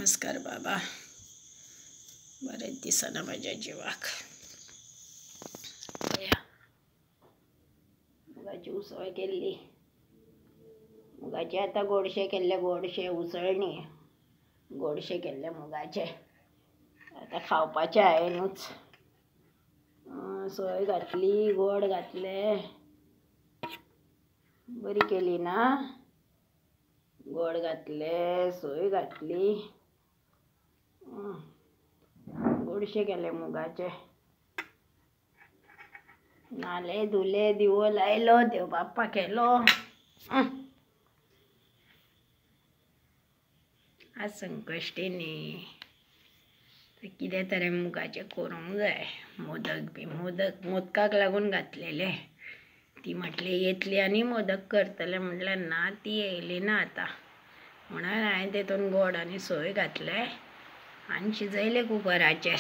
नमस्कार बाबा. बरेच दिसना माझ्या जीवाक. मुगाची उसळ केल्ली. मुगाचे आता गोडशे केल्ले. गोडशे उसळणी गोडशे केल्ले मुगाचे. आता खावपाचे हांवेनूच. सोय घातली, गोड घातले. बरी केली ना. गोड घातले, सोय घातली. गोडशे केले मुगाचे. नाले धुले, दिवो लायलो, देव बाप्पा केलो. आज संकश्टी न्ही, कितें तरी मुगाचे करूंक जाय. मोदकाक लागून घातलेले. ती म्हटली येतली आनी मोदक करतले. म्हटल्यार ना, ती येयली ना आता. म्हणून हांवें तेतून गोड आनी सोय घातले आनी शिजयले कुकराचेर.